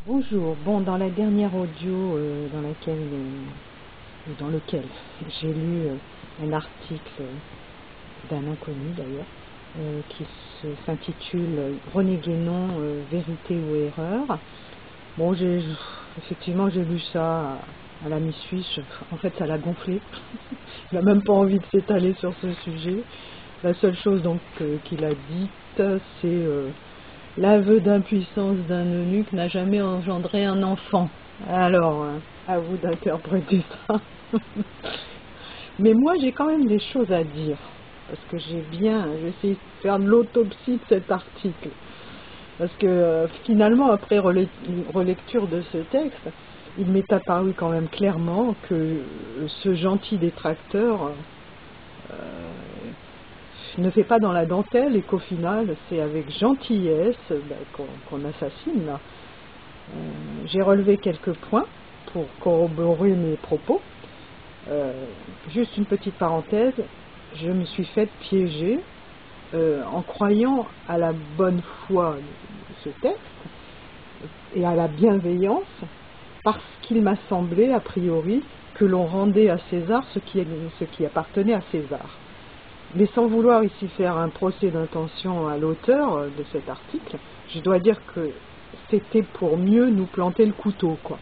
Bonjour. Bon, dans la dernière audio dans lequel j'ai lu un article d'un inconnu d'ailleurs, qui s'intitule René Guénon, vérité ou erreur. Bon, effectivement, j'ai lu ça à la mi-suisse. En fait, ça l'a gonflé. Il n'a même pas envie de s'étaler sur ce sujet. La seule chose donc qu'il a dite, c'est l'aveu d'impuissance d'un eunuque n'a jamais engendré un enfant. Alors, à vous d'interpréter ça. Mais moi, j'ai quand même des choses à dire. Parce que j'ai essayé de faire de l'autopsie de cet article. Parce que finalement, après relecture de ce texte, il m'est apparu quand même clairement que ce gentil détracteur ne fait pas dans la dentelle et qu'au final, c'est avec gentillesse qu'on assassine là. J'ai relevé quelques points pour corroborer mes propos. Juste une petite parenthèse, je me suis faite piéger en croyant à la bonne foi de ce texte et à la bienveillance, parce qu'il m'a semblé, a priori, que l'on rendait à César ce qui appartenait à César. Mais sans vouloir ici faire un procès d'intention à l'auteur de cet article, je dois dire que c'était pour mieux nous planter le couteau, quoi.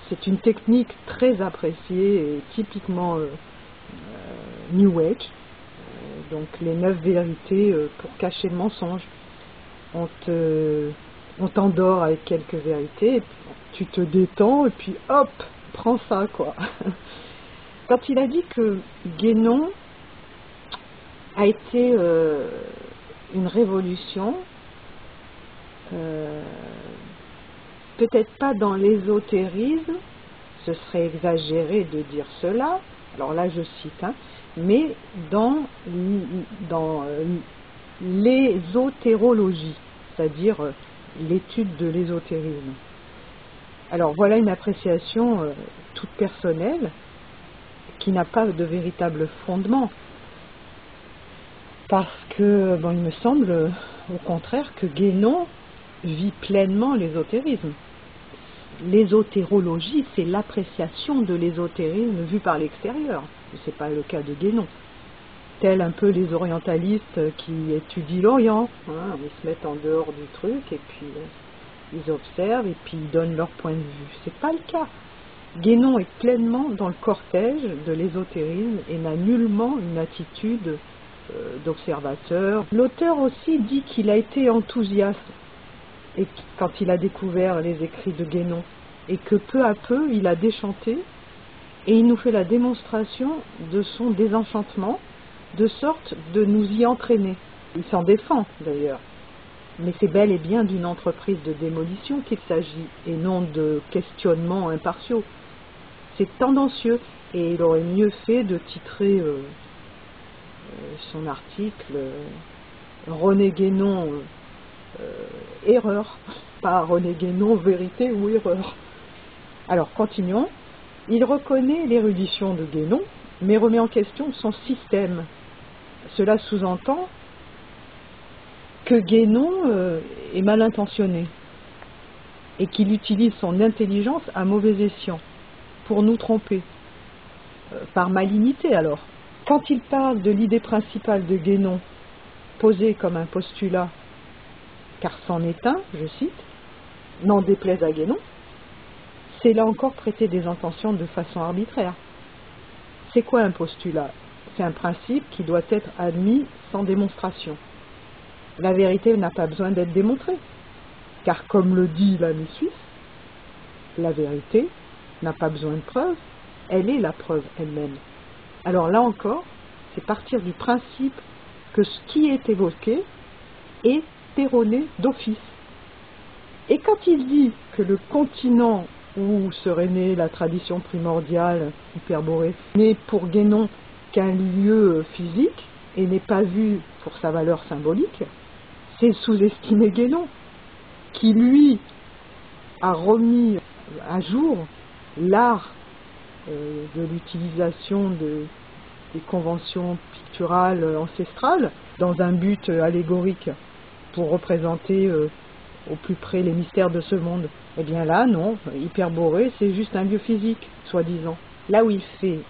C'est une technique très appréciée et typiquement New Age. Donc les 9 vérités pour cacher le mensonge. On t'endort avec quelques vérités, et puis tu te détends et puis hop, prends ça, quoi. Quand il a dit que Guénon a été une révolution, peut-être pas dans l'ésotérisme, ce serait exagéré de dire cela, alors là je cite, mais dans l'ésotérologie, c'est-à-dire l'étude de l'ésotérisme. Alors voilà une appréciation toute personnelle qui n'a pas de véritable fondement. Parce que, bon, il me semble, au contraire, que Guénon vit pleinement l'ésotérisme. L'ésotérologie, c'est l'appréciation de l'ésotérisme vu par l'extérieur. Ce n'est pas le cas de Guénon. Tels un peu les orientalistes qui étudient l'Orient. Ils se mettent en dehors du truc et puis ils observent et puis ils donnent leur point de vue. Ce n'est pas le cas. Guénon est pleinement dans le cortège de l'ésotérisme et n'a nullement une attitude d'observateur. L'auteur aussi dit qu'il a été enthousiaste et quand il a découvert les écrits de Guénon et que peu à peu il a déchanté et il nous fait la démonstration de son désenchantement de sorte de nous y entraîner. Il s'en défend d'ailleurs, mais c'est bel et bien d'une entreprise de démolition qu'il s'agit et non de questionnements impartiaux. C'est tendancieux et il aurait mieux fait de titrer son article René Guénon erreur, pas René Guénon vérité ou erreur. Alors continuons. Il reconnaît l'érudition de Guénon, mais remet en question son système. Cela sous-entend que Guénon est mal intentionné et qu'il utilise son intelligence à mauvais escient pour nous tromper, par malignité alors. Quand il parle de l'idée principale de Guénon, posée comme un postulat, car c'en est un, je cite, n'en déplaise à Guénon, c'est là encore prêter des intentions de façon arbitraire. C'est quoi un postulat? C'est un principe qui doit être admis sans démonstration. La vérité n'a pas besoin d'être démontrée, car comme le dit l'ami suisse, la vérité n'a pas besoin de preuve, elle est la preuve elle-même. Alors là encore, c'est partir du principe que ce qui est évoqué est erroné d'office. Et quand il dit que le continent où serait née la tradition primordiale, hyperborée, n'est pour Guénon qu'un lieu physique et n'est pas vu pour sa valeur symbolique, c'est sous-estimer Guénon, qui lui a remis à jour l'art de l'utilisation des conventions picturales ancestrales dans un but allégorique pour représenter au plus près les mystères de ce monde. Eh bien là, non, Hyperborée, c'est juste un lieu physique, soi-disant. Là où il fait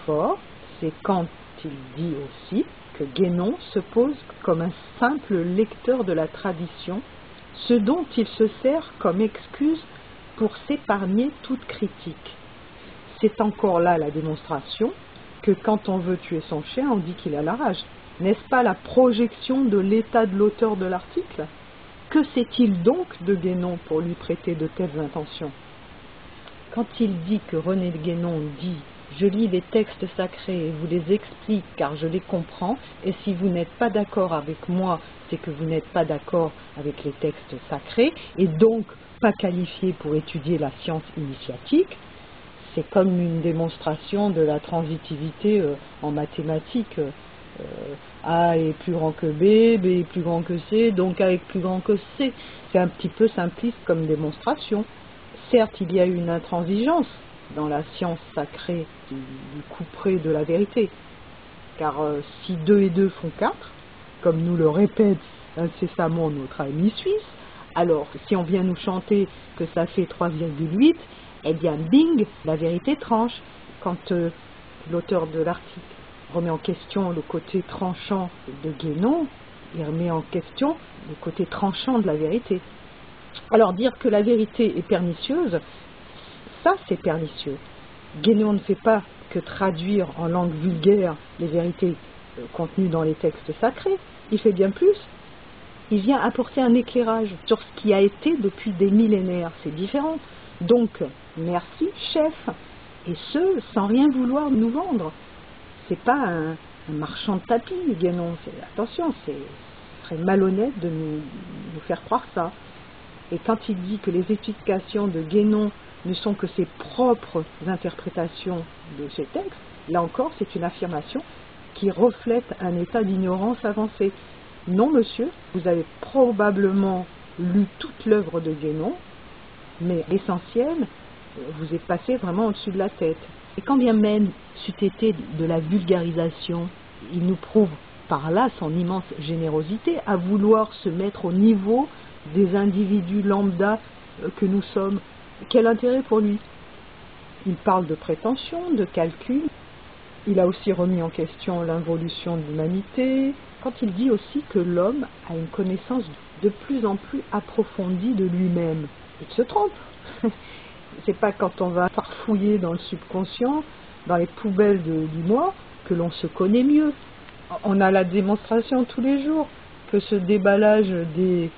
fort, c'est quand il dit aussi que Guénon se pose comme un simple lecteur de la tradition, ce dont il se sert comme excuse pour s'épargner toute critique. C'est encore là la démonstration que quand on veut tuer son chien, on dit qu'il a la rage. N'est-ce pas la projection de l'état de l'auteur de l'article? Que sait-il donc de Guénon pour lui prêter de telles intentions? Quand il dit que René Guénon dit « Je lis les textes sacrés et vous les explique car je les comprends, et si vous n'êtes pas d'accord avec moi, c'est que vous n'êtes pas d'accord avec les textes sacrés, et donc pas qualifié pour étudier la science initiatique », c'est comme une démonstration de la transitivité en mathématiques. A est plus grand que B, B est plus grand que C, donc A est plus grand que C. C'est un petit peu simpliste comme démonstration. Certes, il y a une intransigeance dans la science sacrée du couperet de la vérité, car si 2 et 2 font 4, comme nous le répète incessamment notre ami suisse, alors si on vient nous chanter que ça fait 3,8, eh bien bing, la vérité tranche. Quand l'auteur de l'article remet en question le côté tranchant de Guénon, il remet en question le côté tranchant de la vérité. Alors dire que la vérité est pernicieuse, ça c'est pernicieux. Guénon ne fait pas que traduire en langue vulgaire les vérités contenues dans les textes sacrés, il fait bien plus. Il vient apporter un éclairage sur ce qui a été depuis des millénaires, c'est différent. Donc, merci chef, et ce, sans rien vouloir nous vendre. C'est pas un marchand de tapis, Guénon. Attention, ce serait malhonnête de nous faire croire ça. Et quand il dit que les explications de Guénon ne sont que ses propres interprétations de ces textes, là encore, c'est une affirmation qui reflète un état d'ignorance avancé. Non, monsieur, vous avez probablement lu toute l'œuvre de Guénon, mais l'essentiel vous est passé vraiment au-dessus de la tête. Et quand bien même c'eût été de la vulgarisation, il nous prouve par là son immense générosité à vouloir se mettre au niveau des individus lambda que nous sommes. Quel intérêt pour lui? Il parle de prétention, de calcul. Il a aussi remis en question l'involution de l'humanité, quand il dit aussi que l'homme a une connaissance de plus en plus approfondie de lui-même. Il se trompe. C'est pas quand on va farfouiller dans le subconscient, dans les poubelles du moi, que l'on se connaît mieux. On a la démonstration tous les jours que ce déballage des,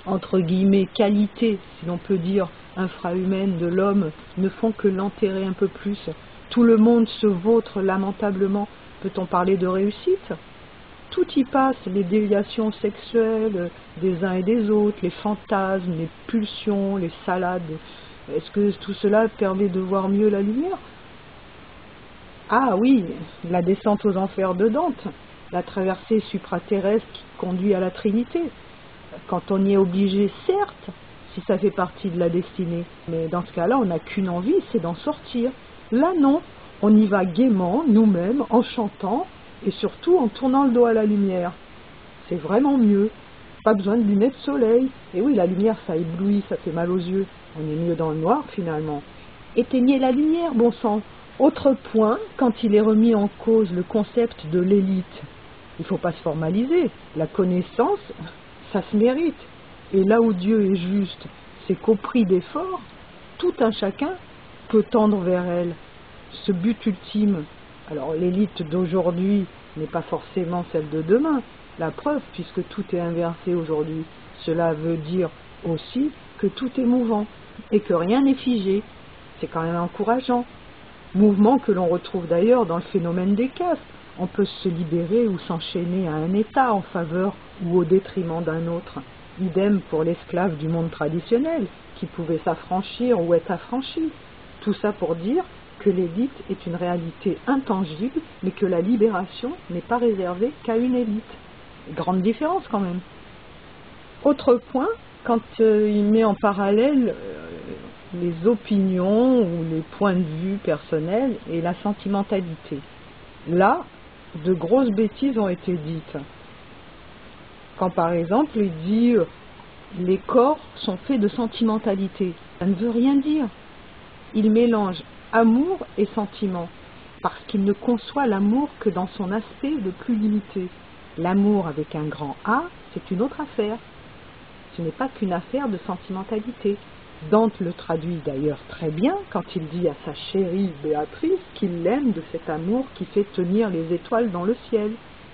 entre guillemets, qualités, si l'on peut dire, infrahumaines de l'homme, ne font que l'enterrer un peu plus. Tout le monde se vautre lamentablement. Peut-on parler de réussite? Tout y passe, les déviations sexuelles des uns et des autres, les fantasmes, les pulsions, les salades. Est-ce que tout cela permet de voir mieux la lumière? Ah oui, la descente aux enfers de Dante, la traversée supraterrestre qui conduit à la Trinité. Quand on y est obligé, certes, si ça fait partie de la destinée, mais dans ce cas-là, on n'a qu'une envie, c'est d'en sortir. Là, non, on y va gaiement, nous-mêmes, en chantant, et surtout en tournant le dos à la lumière. C'est vraiment mieux. Pas besoin de lunettes de soleil. Et oui, la lumière, ça éblouit, ça fait mal aux yeux. On est mieux dans le noir, finalement. Éteignez la lumière, bon sang. Autre point, quand il est remis en cause le concept de l'élite, il ne faut pas se formaliser. La connaissance, ça se mérite. Et là où Dieu est juste, c'est qu'au prix d'efforts, tout un chacun peut tendre vers elle. Ce but ultime, alors l'élite d'aujourd'hui n'est pas forcément celle de demain. La preuve, puisque tout est inversé aujourd'hui, cela veut dire aussi que tout est mouvant et que rien n'est figé. C'est quand même encourageant. Mouvement que l'on retrouve d'ailleurs dans le phénomène des castes. On peut se libérer ou s'enchaîner à un état en faveur ou au détriment d'un autre. Idem pour l'esclave du monde traditionnel, qui pouvait s'affranchir ou être affranchi. Tout ça pour dire que l'élite est une réalité intangible, mais que la libération n'est pas réservée qu'à une élite. Grande différence quand même. Autre point, quand il met en parallèle les opinions ou les points de vue personnels et la sentimentalité. Là, de grosses bêtises ont été dites. Quand par exemple il dit les corps sont faits de sentimentalité. Ça ne veut rien dire. Il mélange amour et sentiment, parce qu'il ne conçoit l'amour que dans son aspect le plus limité. L'amour avec un grand A, c'est une autre affaire. Ce n'est pas qu'une affaire de sentimentalité. Dante le traduit d'ailleurs très bien quand il dit à sa chérie Béatrice qu'il l'aime de cet amour qui fait tenir les étoiles dans le ciel,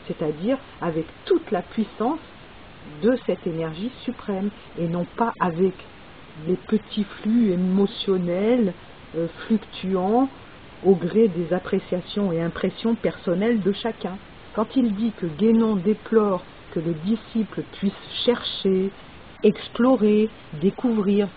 c'est-à-dire avec toute la puissance de cette énergie suprême, et non pas avec les petits flux émotionnels fluctuants au gré des appréciations et impressions personnelles de chacun. Quand il dit que Guénon déplore que les disciples puissent chercher, explorer, découvrir,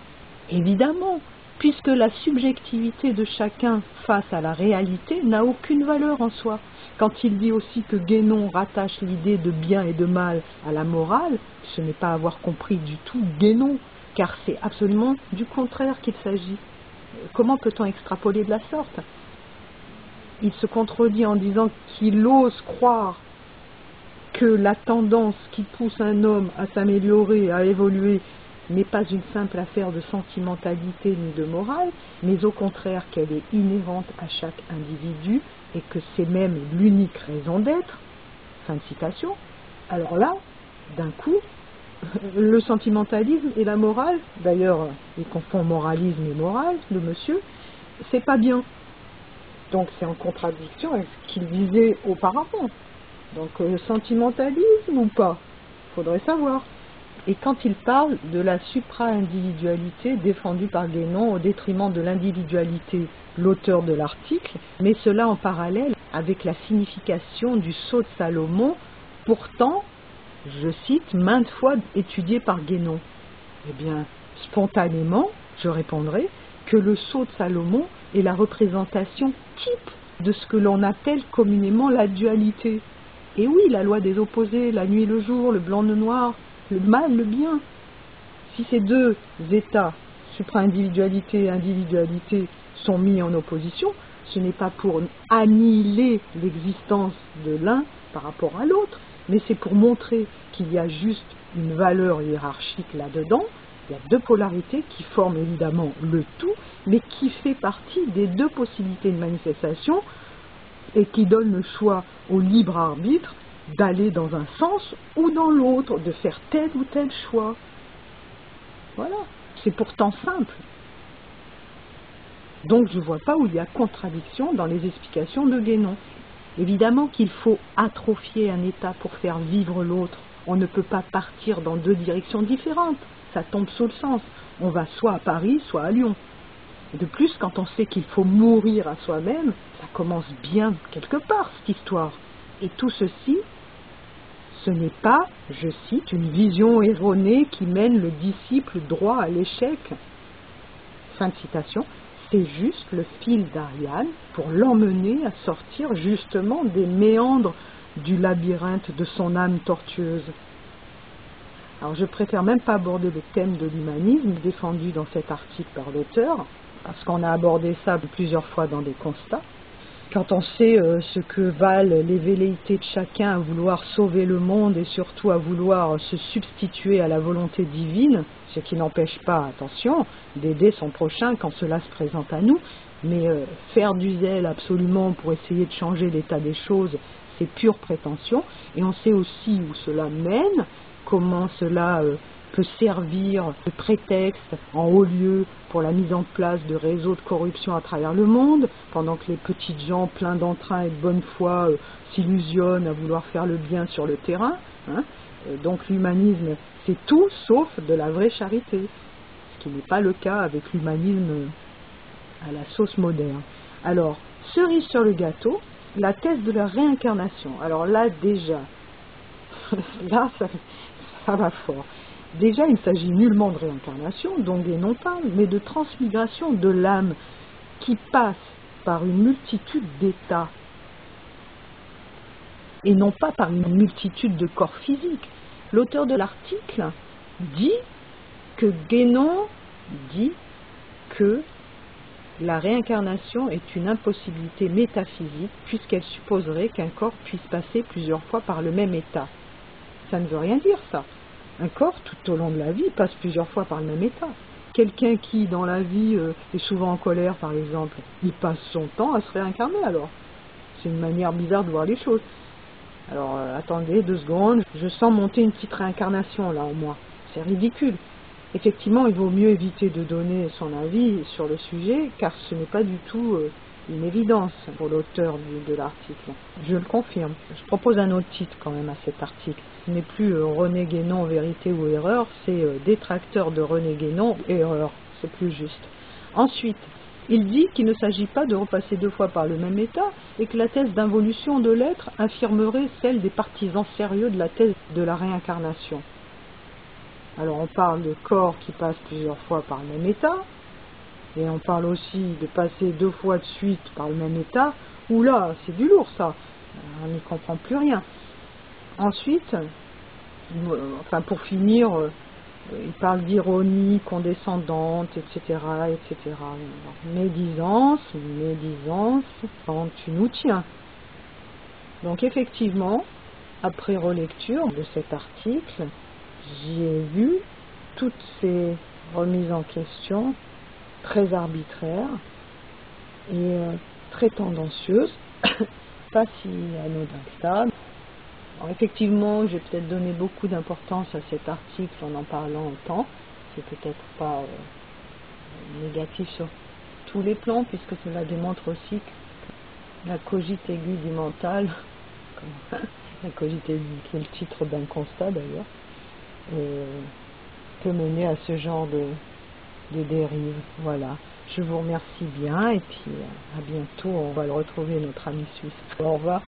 évidemment, puisque la subjectivité de chacun face à la réalité n'a aucune valeur en soi. Quand il dit aussi que Guénon rattache l'idée de bien et de mal à la morale, ce n'est pas avoir compris du tout Guénon, car c'est absolument du contraire qu'il s'agit. Comment peut-on extrapoler de la sorte? Il se contredit en disant qu'il ose croire que la tendance qui pousse un homme à s'améliorer, à évoluer, n'est pas une simple affaire de sentimentalité ni de morale, mais au contraire qu'elle est inhérente à chaque individu et que c'est même l'unique raison d'être. Fin de citation. Alors là, d'un coup, le sentimentalisme et la morale, d'ailleurs, il confond moralisme et morale, le monsieur, c'est pas bien. Donc c'est en contradiction avec ce qu'il disait auparavant. Donc sentimentalisme ou pas? Faudrait savoir. Et quand il parle de la supra-individualité défendue par Guénon au détriment de l'individualité, l'auteur de l'article met cela en parallèle avec la signification du sceau de Salomon, pourtant, je cite, maintes fois étudié par Guénon. Eh bien, spontanément, je répondrai que le sceau de Salomon est la représentation type de ce que l'on appelle communément la dualité. Et oui, la loi des opposés, la nuit et le jour, le blanc, le noir, le mal, le bien. Si ces deux états, supra-individualité et individualité, sont mis en opposition, ce n'est pas pour annihiler l'existence de l'un par rapport à l'autre, mais c'est pour montrer qu'il y a juste une valeur hiérarchique là-dedans. Il y a deux polarités qui forment évidemment le tout, mais qui fait partie des deux possibilités de manifestation et qui donnent le choix au libre arbitre d'aller dans un sens ou dans l'autre, de faire tel ou tel choix. Voilà, c'est pourtant simple. Donc je ne vois pas où il y a contradiction dans les explications de Guénon. Évidemment qu'il faut atrophier un état pour faire vivre l'autre. On ne peut pas partir dans deux directions différentes. Ça tombe sous le sens. On va soit à Paris, soit à Lyon. De plus, quand on sait qu'il faut mourir à soi-même, ça commence bien quelque part, cette histoire. Et tout ceci, ce n'est pas, je cite, une vision erronée qui mène le disciple droit à l'échec. Fin de citation. C'est juste le fil d'Ariane pour l'emmener à sortir justement des méandres du labyrinthe de son âme tortueuse. Alors je préfère même pas aborder le thème de l'humanisme défendu dans cet article par l'auteur, parce qu'on a abordé ça plusieurs fois dans des constats. Quand on sait ce que valent les velléités de chacun à vouloir sauver le monde et surtout à vouloir se substituer à la volonté divine, ce qui n'empêche pas, attention, d'aider son prochain quand cela se présente à nous, mais faire du zèle absolument pour essayer de changer l'état des choses, c'est pure prétention, et on sait aussi où cela mène, comment cela peut servir de prétexte en haut lieu pour la mise en place de réseaux de corruption à travers le monde, pendant que les petites gens pleins d'entrain et de bonne foi s'illusionnent à vouloir faire le bien sur le terrain. Hein. Donc l'humanisme, c'est tout sauf de la vraie charité, ce qui n'est pas le cas avec l'humanisme à la sauce moderne. Alors, cerise sur le gâteau, la thèse de la réincarnation. Alors là, déjà, là, ça va fort. Déjà, il ne s'agit nullement de réincarnation, dont Guénon parle, mais de transmigration de l'âme qui passe par une multitude d'états et non pas par une multitude de corps physiques. L'auteur de l'article dit que Guénon dit que la réincarnation est une impossibilité métaphysique puisqu'elle supposerait qu'un corps puisse passer plusieurs fois par le même état. Ça ne veut rien dire, ça. Un corps, tout au long de la vie, passe plusieurs fois par le même état. Quelqu'un qui, dans la vie, est souvent en colère, par exemple, il passe son temps à se réincarner alors. C'est une manière bizarre de voir les choses. Alors, attendez 2 secondes, je sens monter une petite réincarnation là en moi. C'est ridicule. Effectivement, il vaut mieux éviter de donner son avis sur le sujet, car ce n'est pas du tout une évidence pour l'auteur de l'article. Je le confirme. Je propose un autre titre quand même à cet article. Ce n'est plus René Guénon, vérité ou erreur, c'est détracteur de René Guénon, erreur. C'est plus juste. Ensuite, il dit qu'il ne s'agit pas de repasser 2 fois par le même état et que la thèse d'involution de l'être infirmerait celle des partisans sérieux de la thèse de la réincarnation. Alors on parle de corps qui passent plusieurs fois par le même état, et on parle aussi de passer 2 fois de suite par le même état. Oula, c'est du lourd ça, on n'y comprend plus rien. Ensuite, pour finir, il parle d'ironie condescendante, etc., etc. Médisance, quand tu nous tiens. Donc effectivement, après relecture de cet article, j'ai vu toutes ces remises en question très arbitraires et très tendancieuses, pas si anodin que ça. Alors, effectivement, j'ai peut-être donné beaucoup d'importance à cet article en parlant autant. C'est peut-être pas négatif sur tous les plans, puisque cela démontre aussi que la cogite aiguë du mental, la cogite aiguë, qui est le titre d'un constat d'ailleurs, peut mener à ce genre de dérive. Voilà. Je vous remercie bien et puis à bientôt. On va le retrouver, notre ami suisse. Au revoir.